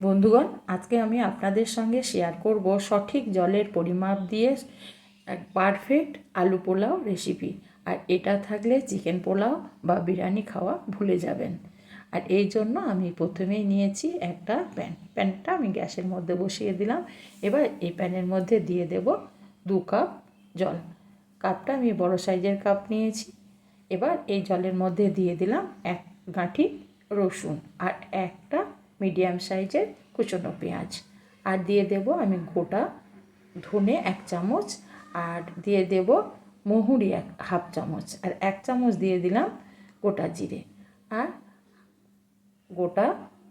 বন্ধুগণ, আজকে আমি আপনাদের সঙ্গে শেয়ার করব সঠিক জলের পরিমাপ দিয়ে এক পারফেক্ট আলু পোলাও রেসিপি। আর এটা থাকলে চিকেন পোলাও বা বিরিয়ানি খাওয়া ভুলে যাবেন। আর এই জন্য আমি প্রথমেই নিয়েছি একটা প্যানটা আমি গ্যাসের মধ্যে বসিয়ে দিলাম। এবার এই প্যানের মধ্যে দিয়ে দেব 2 কাপ জল। কাপটা আমি বড় সাইজের কাপ নিয়েছি। এবার এই জলের মধ্যে দিয়ে দিলাম 1 গাঁঠি রসুন আর একটা মিডিয়াম সাইজের কুচনো পেঁয়াজ। আর দিয়ে দেব আমি গোটা ধনে 1 চামচ, আর দিয়ে দেব মহুরি 1/2 চামচ, আর 1 চামচ দিয়ে দিলাম গোটা জিরে, আর গোটা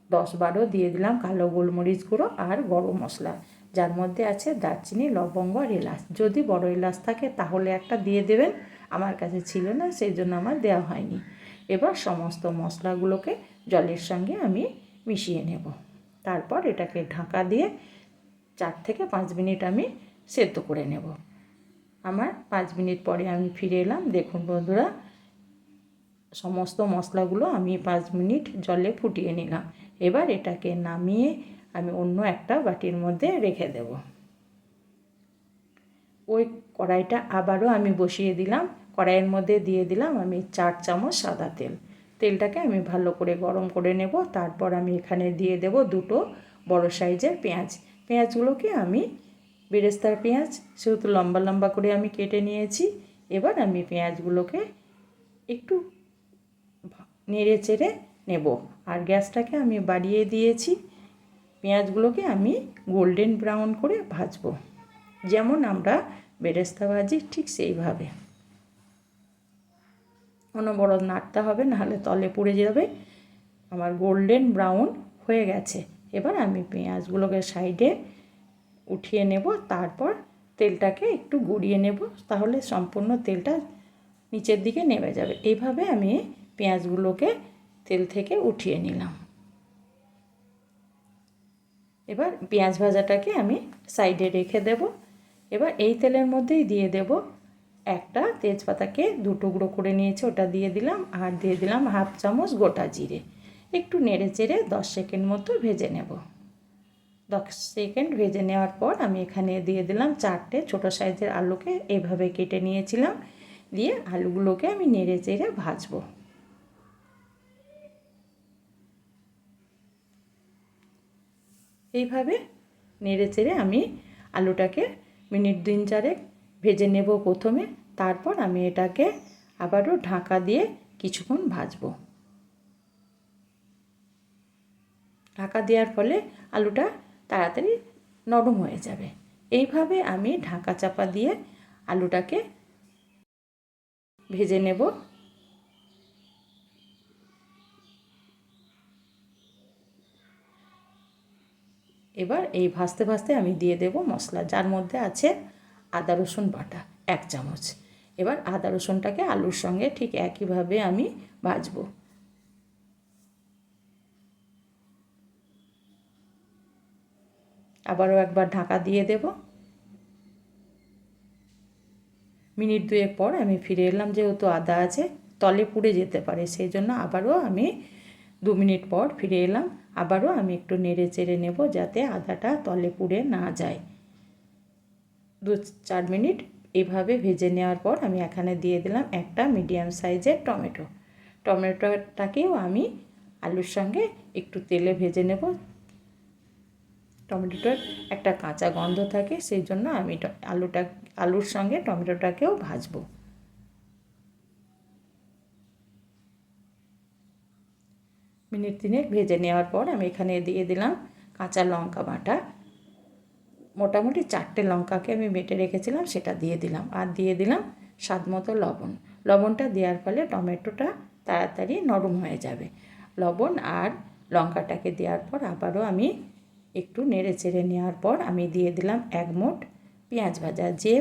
10-12 দিয়ে দিলাম কালো গোলমরিচ গুঁড়ো আর গরম মশলা, যার মধ্যে আছে দারচিনি, লবঙ্গ আর এলাচ। যদি বড় এলাচ থাকে তাহলে একটা দিয়ে দেবেন, আমার কাছে ছিল না সেই জন্য আমার দেওয়া হয়নি। এবার সমস্ত মশলাগুলোকে জলের সঙ্গে আমি মিশিয়ে নেব। তারপর এটাকে ঢাকা দিয়ে 4 থেকে 5 মিনিট আমি সেদ্ধ করে নেব। আমার 5 মিনিট পরে আমি ফিরে এলাম। দেখুন বন্ধুরা, সমস্ত মশলাগুলো আমি 5 মিনিট জলে ফুটিয়ে নিলাম। এবার এটাকে নামিয়ে আমি অন্য একটা বাটির মধ্যে রেখে দেব। ওই কড়াইটা আবারও আমি বসিয়ে দিলাম। কড়াইয়ের মধ্যে দিয়ে দিলাম আমি 4 চামচ সাদা তেল। তেলটাকে আমি ভালো করে গরম করে নেব। তারপর আমি এখানে দিয়ে দেব 2টো বড় সাইজের পেঁয়াজ। পেঁয়াজগুলোকে আমি বেরেস্তার পেঁয়াজ, সেহেতু লম্বা লম্বা করে আমি কেটে নিয়েছি। এবার আমি পেঁয়াজগুলোকে একটু নেড়ে চেড়ে নেব, আর গ্যাসটাকে আমি বাড়িয়ে দিয়েছি। পেঁয়াজগুলোকে আমি গোল্ডেন ব্রাউন করে ভাজবো, যেমন আমরা বেরেস্তা ভাজি ঠিক সেইভাবে। অনবরত নাড়তে হবে, নাহলে তলে পুড়ে যাবে। আমার গোল্ডেন ব্রাউন হয়ে গেছে। এবার আমি পেঁয়াজগুলোকে সাইডে উঠিয়ে নেব। তারপর তেলটাকে একটু গড়িয়ে নেব, তাহলে সম্পূর্ণ তেলটা নিচের দিকে নেমে যাবে। এইভাবে আমি পেঁয়াজগুলোকে তেল থেকে উঠিয়ে নিলাম। এবার পেঁয়াজ ভাজাটাকে আমি সাইডে রেখে দেব। এবার এই তেলের মধ্যেই দিয়ে দেব একটা তেজপাতাকে 2 টুকরো করে নিয়েছি, ওটা দিয়ে দিলাম। আর দিয়ে দিলাম 1/2 চামচ গোটা জিরে। একটু নেড়ে চেড়ে 10 সেকেন্ড মতো ভেজে নেব। 10 সেকেন্ড ভেজে নেওয়ার পর আমি এখানে দিয়ে দিলাম 4টে ছোটো সাইজের আলুকে এভাবে কেটে নিয়েছিলাম। দিয়ে আলুগুলোকে আমি নেড়ে চেড়ে ভাজবো। এইভাবে নেড়ে চেড়ে আমি আলুটাকে মিনিট 3-4 ভেজে নেব প্রথমে। তারপর আমি এটাকে আবারও ঢাকা দিয়ে কিছুক্ষণ ভাজবো। ঢাকা দেওয়ার ফলে আলুটা তাড়াতাড়ি নরম হয়ে যাবে। এইভাবে আমি ঢাকা চাপা দিয়ে আলুটাকে ভেজে নেব। এবার এই ভাজতে ভাজতে আমি দিয়ে দেব মশলা, যার মধ্যে আছে আদা রসুন বাটা 1 চামচ। এবার আদা রসুনটাকে আলুর সঙ্গে ঠিক একইভাবে আমি ভাজবো। আবারও একবার ঢাকা দিয়ে দেব। মিনিট 2 পর আমি ফিরে এলাম। যেহেতু আদা আছে, তলে পুড়ে যেতে পারে, সেই জন্য আবারও আমি 2 মিনিট পর ফিরে এলাম। আবারও আমি একটু নেড়ে চেড়ে নেব, যাতে আদাটা তলে পুড়ে না যায়। 2-4 মিনিট এভাবে ভেজে নেওয়ার পর আমি এখানে দিয়ে দিলাম একটা মিডিয়াম সাইজের টমেটো। টমেটোটাকেও আমি আলুর সঙ্গে একটু তেলে ভেজে নেব। টমেটোটার একটা কাঁচা গন্ধ থাকে, সেই জন্য আমি আলুর সঙ্গে টমেটোটাকেও ভাজবো। মিনিট 3 ভেজে নেওয়ার পর আমি এখানে দিয়ে দিলাম কাঁচা লঙ্কা বাটা। মোটামুটি 4টে লঙ্কাকে আমি বেটে রেখেছিলাম, সেটা দিয়ে দিলাম। আর দিয়ে দিলাম স্বাদ মতো লবণ। লবণটা দেওয়ার ফলে টমেটোটা তাড়াতাড়ি নরম হয়ে যাবে। লবণ আর লঙ্কাটাকে দেওয়ার পর আবারও আমি একটু নেড়ে চেড়ে নেওয়ার পর আমি দিয়ে দিলাম 1 মুঠ পেঁয়াজ ভাজা। যে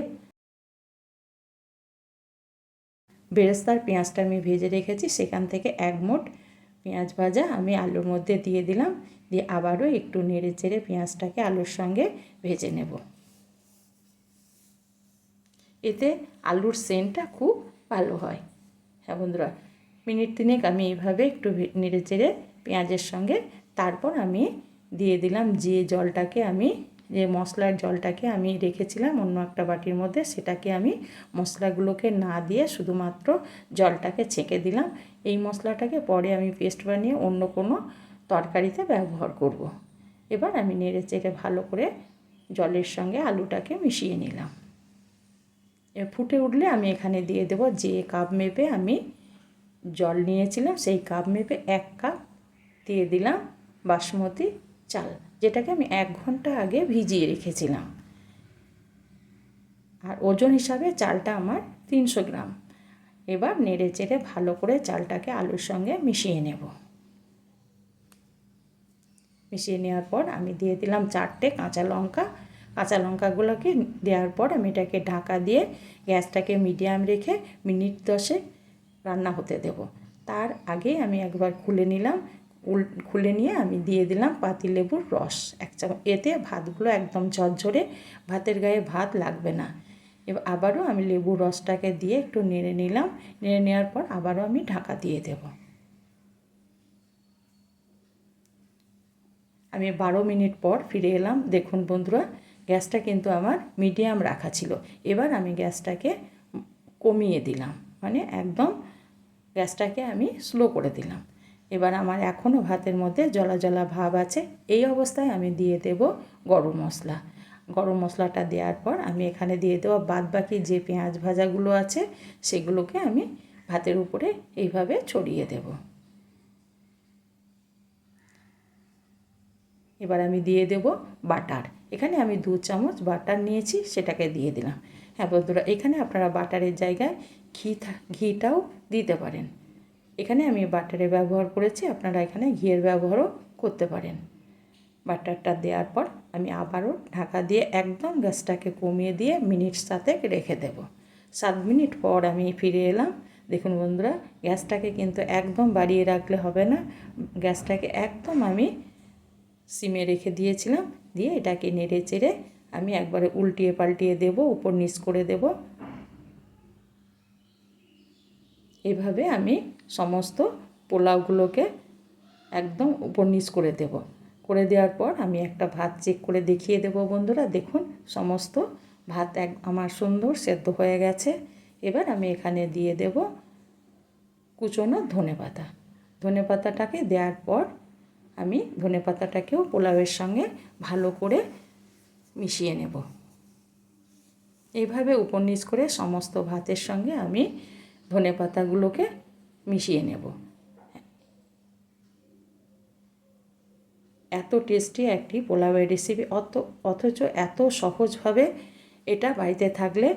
বেরেস্তার পেঁয়াজটা আমি ভেজে রেখেছি, সেখান থেকে 1 মুঠ পেঁয়াজ ভাজা আমি আলুর মধ্যে দিয়ে দিলাম। দিয়ে আবারও একটু নেড়ে চেড়ে পেঁয়াজটাকে আলুর সঙ্গে ভেজে নেব। এতে আলুর সেন্টটা খুব ভালো হয়। হ্যাঁ বন্ধুরা, মিনিট 3 আমি এইভাবে একটু নেড়ে চেড়ে পেঁয়াজের সঙ্গে তারপর আমি দিয়ে দিলাম যে মশলার জলটাকে আমি রেখেছিলাম অন্য একটা বাটির মধ্যে, সেটাকে আমি মশলাগুলোকে না দিয়ে শুধুমাত্র জলটাকে ছেঁকে দিলাম। এই মশলাটাকে পরে আমি পেস্ট বানিয়ে অন্য কোনো তরকারিতে ব্যবহার করব। এবার আমি নেড়ে চেড়ে ভালো করে জলের সঙ্গে আলুটাকে মিশিয়ে নিলাম। ফুটে উঠলে আমি এখানে দিয়ে দেব যে কাপ মেপে আমি জল নিয়েছিলাম, সেই কাপ মেপে 1 কাপ দিয়ে দিলাম বাসমতি চাল, যেটাকে আমি 1 ঘন্টা আগে ভিজিয়ে রেখেছিলাম। আর ওজন হিসাবে চালটা আমার 300 গ্রাম। এবার নেড়ে চেড়ে ভালো করে চালটাকে আলুর সঙ্গে মিশিয়ে নেব। মিশিয়ে নেওয়ার পর আমি দিয়ে দিলাম 4টে কাঁচা লঙ্কা। কাঁচা লঙ্কাগুলোকে দেওয়ার পর আমি এটাকে ঢাকা দিয়ে গ্যাসটাকে মিডিয়াম রেখে মিনিট 10 রান্না হতে দেব। তার আগে আমি একবার খুলে নিলাম। খুলে নিয়ে আমি দিয়ে দিলাম পাতিলেবুর রস 1 চামচ। এতে ভাতগুলো একদম ঝরঝরে, ভাতের গায়ে ভাত লাগবে না। এবার আবারও আমি লেবুর রসটাকে দিয়ে একটু নেড়ে নিলাম। নেড়ে নেওয়ার পর আবারও আমি ঢাকা দিয়ে দেব। আমি 12 মিনিট পর ফিরে এলাম। দেখুন বন্ধুরা, গ্যাসটা কিন্তু আমার মিডিয়াম রাখা ছিল। এবার আমি গ্যাসটাকে কমিয়ে দিলাম, মানে একদম গ্যাসটাকে আমি স্লো করে দিলাম। এবার আমার এখনও ভাতের মধ্যে জলা জলা ভাব আছে। এই অবস্থায় আমি দিয়ে দেব গরম মশলা। গরম মশলাটা দেওয়ার পর আমি এখানে দিয়ে দেবো বাদবাকি যে পেঁয়াজ ভাজাগুলো আছে, সেগুলোকে আমি ভাতের উপরে এইভাবে ছড়িয়ে দেব। এবার আমি দিয়ে দেব বাটার। এখানে আমি 2 চামচ বাটার নিয়েছি, সেটাকে দিয়ে দিলাম। হ্যাঁ বন্ধুরা, এখানে আপনারা বাটারের জায়গায় ঘিটাও দিতে পারেন। এখানে আমি বাটারে ব্যবহার করেছি, আপনারা এখানে ঘিয়ের ব্যবহারও করতে পারেন। বাটারটা দেওয়ার পর আমি আবারও ঢাকা দিয়ে একদম গ্যাসটাকে কমিয়ে দিয়ে মিনিট 7 রেখে দেব। 7 মিনিট পর আমি ফিরে এলাম। দেখুন বন্ধুরা, গ্যাসটাকে কিন্তু একদম বাড়িয়ে রাখলে হবে না। গ্যাসটাকে একদম আমি সিমে রেখে দিয়েছিলাম। দিয়ে এটাকে নেড়ে চেড়ে আমি একবারে উল্টিয়ে পাল্টিয়ে দেব, উপর নিচ করে দেব। এভাবে আমি সমস্ত পোলাওগুলোকে একদম উপর নিচ করে দেব। করে দেওয়ার পর আমি একটা ভাত চেক করে দেখিয়ে দেব বন্ধুরা। দেখুন সমস্ত ভাত আমার সুন্দর সেদ্ধ হয়ে গেছে। এবার আমি এখানে দিয়ে দেব কুচনো ধনেপাতা। ধনেপাতাটাকে দেওয়ার পর আমি ধনেপাতাটাকেও পোলাওয়ের সঙ্গে ভালো করে মিশিয়ে নেব। এইভাবে উপর নিচ করে সমস্ত ভাতের সঙ্গে আমি ধনেপাতাগুলোকে মিশিয়ে নেব। এত টেস্টি একটি পোলাওয়ের রেসিপি, অথচ এত সহজভাবে এটা বাড়িতে থাকলে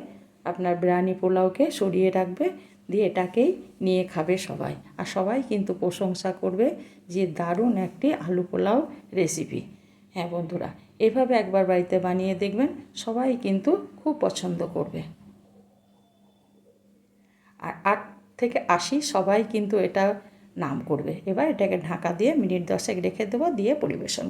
আপনার বিরিয়ানি পোলাওকে সরিয়ে রাখবে, দিয়ে এটাকেই নিয়ে খাবে সবাই। আর সবাই কিন্তু প্রশংসা করবে যে দারুণ একটি আলু পোলাও রেসিপি। হ্যাঁ বন্ধুরা, এভাবে একবার বাড়িতে বানিয়ে দেখবেন, সবাই কিন্তু খুব পছন্দ করবে। আর 8 থেকে 80 সবাই কিন্তু এটা নাম করবে। এবার এটাকে ঢাকা দিয়ে মিনিট 10 রেখে দেবো, দিয়ে পরিবেশন